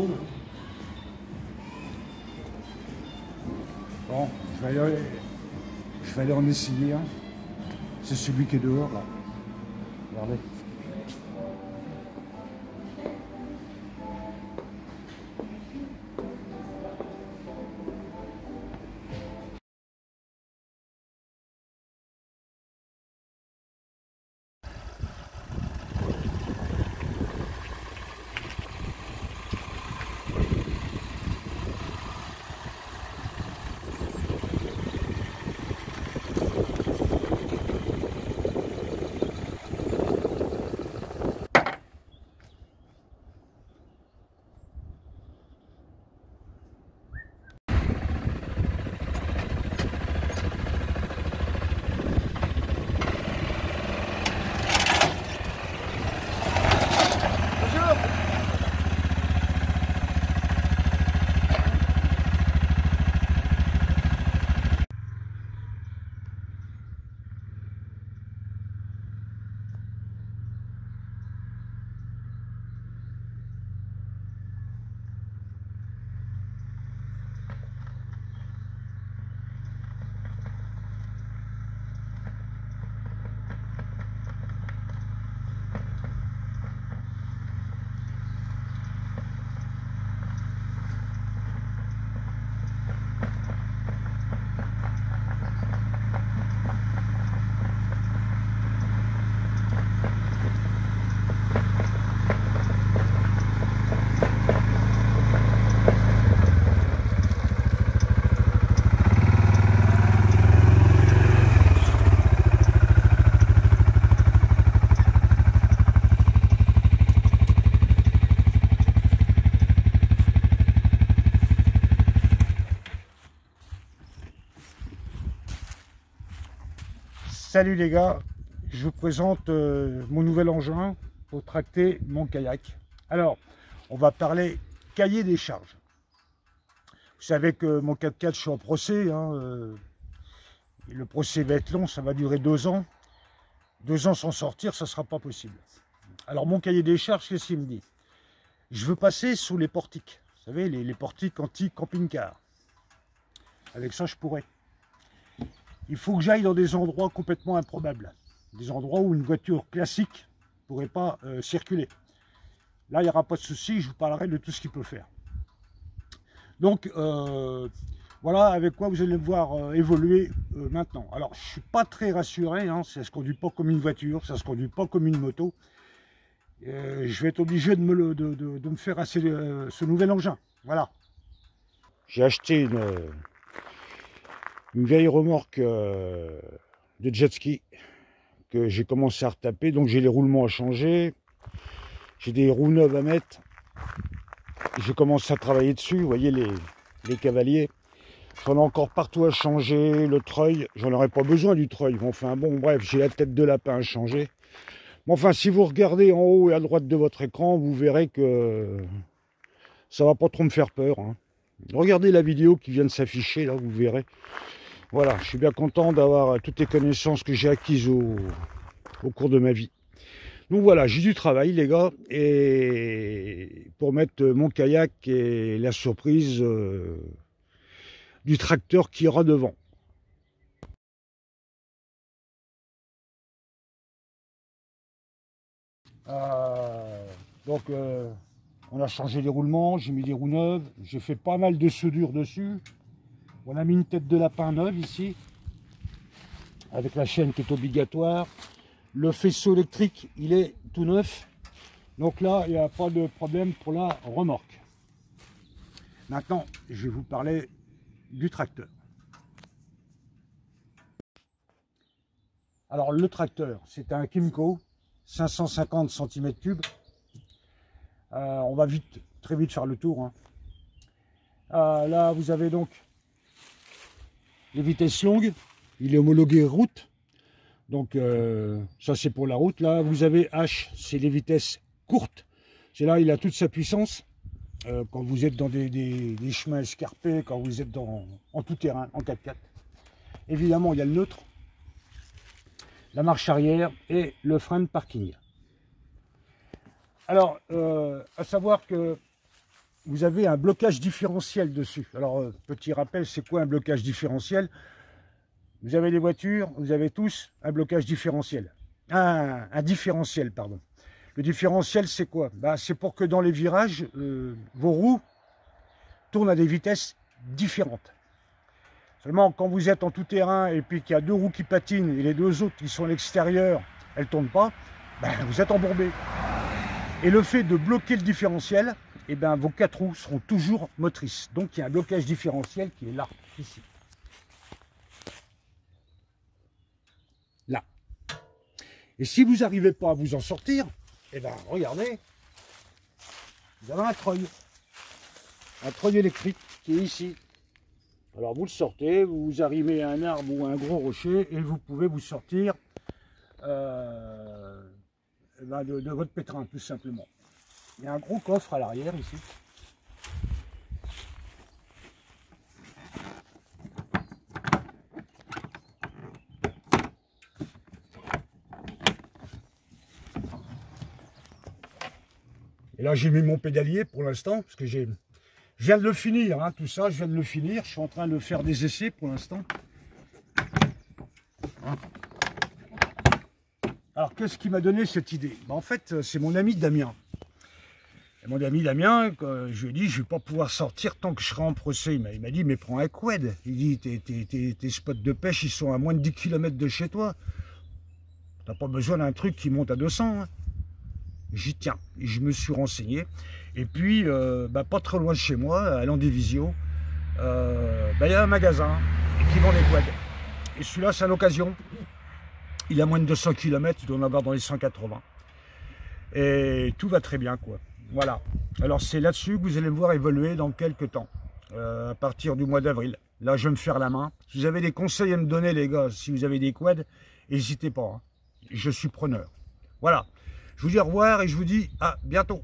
bon. Bon, je vais aller en essayer un. C'est celui qui est dehors là. Regardez. Salut les gars, je vous présente mon nouvel engin pour tracter mon kayak. Alors, on va parler cahier des charges. Vous savez que mon 4x4, je suis en procès. Le procès va être long, ça va durer 2 ans. 2 ans sans sortir, ça ne sera pas possible. Alors mon cahier des charges, qu'est-ce qu'il me dit? Je veux passer sous les portiques. Vous savez, les portiques anti-camping-car. Avec ça, je pourrais. Il faut que j'aille dans des endroits complètement improbables. Des endroits où une voiture classique ne pourrait pas circuler. Là, il n'y aura pas de souci, je vous parlerai de tout ce qu'il peut faire. Donc, voilà avec quoi vous allez me voir évoluer maintenant. Alors, je ne suis pas très rassuré, ça ne se conduit pas comme une voiture, ça ne se conduit pas comme une moto. Je vais être obligé de me faire ce nouvel engin. Voilà. J'ai acheté une vieille remorque de jet ski que j'ai commencé à retaper, donc j'ai les roulements à changer, j'ai des roues neuves à mettre, j'ai commencé à travailler dessus, vous voyez les cavaliers, j'en ai encore partout à changer, le treuil, j'en aurais pas besoin du treuil, enfin bon bref, j'ai la tête de lapin à changer. Bon, enfin si vous regardez en haut et à droite de votre écran, vous verrez que ça va pas trop me faire peur. Regardez la vidéo qui vient de s'afficher, là vous verrez. Voilà, je suis bien content d'avoir toutes les connaissances que j'ai acquises au cours de ma vie. Donc voilà, j'ai du travail les gars, et pour mettre mon kayak et la surprise du tracteur qui ira devant. Donc on a changé les roulements, j'ai mis des roues neuves, j'ai fait pas mal de soudure dessus. On a mis une tête de lapin neuve ici, avec la chaîne qui est obligatoire. Le faisceau électrique, il est tout neuf. Donc là, il n'y a pas de problème pour la remorque. Maintenant, je vais vous parler du tracteur. Alors le tracteur, c'est un Kymco, 550 cm3. On va très vite faire le tour. Là, vous avez donc les vitesses longues. Il est homologué route. Donc ça c'est pour la route. Là vous avez H, c'est les vitesses courtes. C'est là il a toute sa puissance. Quand vous êtes dans des chemins escarpés, quand vous êtes en tout terrain, en 4x4. Évidemment il y a le neutre, la marche arrière et le frein de parking. Alors à savoir que vous avez un blocage différentiel dessus. Alors, petit rappel, c'est quoi un blocage différentiel? Vous avez des voitures, vous avez tous un blocage différentiel. Un différentiel, pardon. Le différentiel, c'est quoi? Bah, c'est pour que dans les virages, vos roues tournent à des vitesses différentes. Seulement, quand vous êtes en tout-terrain et puis qu'il y a deux roues qui patinent et les deux autres qui sont à l'extérieur, elles ne tournent pas, ben, vous êtes embourbé. Et le fait de bloquer le différentiel, eh ben, vos quatre roues seront toujours motrices. Donc, il y a un blocage différentiel qui est là, ici. Là. Et si vous n'arrivez pas à vous en sortir, eh ben, regardez, vous avez un treuil électrique qui est ici. Alors vous le sortez, vous vous arrimez à un arbre ou à un gros rocher et vous pouvez vous sortir de votre pétrin, tout simplement. Il y a un gros coffre à l'arrière ici. Et là j'ai mis mon pédalier pour l'instant, parce que je viens de le finir, hein, tout ça, je viens de le finir. Je suis en train de faire des essais pour l'instant. Alors, qu'est-ce qui m'a donné cette idée? Ben, en fait, c'est mon ami Damien. Et mon ami Damien, je lui ai dit, je ne vais pas pouvoir sortir tant que je serai en procès. Il m'a dit, mais prends un quad. Il dit, tes spots de pêche, ils sont à moins de 10 km de chez toi. Tu n'as pas besoin d'un truc qui monte à 200. Hein. J'y tiens. Et je me suis renseigné. Et puis, pas très loin de chez moi, à Landévisio, il y a un magasin qui vend des quads. Et celui-là, c'est à l'occasion. Il a moins de 200 km, il doit en avoir dans les 180. Et tout va très bien, quoi. Voilà. Alors, c'est là-dessus que vous allez me voir évoluer dans quelques temps, à partir du mois d'avril. Là, je vais me faire la main. Si vous avez des conseils à me donner, les gars, si vous avez des quads, n'hésitez pas. Hein. Je suis preneur. Voilà. Je vous dis au revoir et je vous dis à bientôt.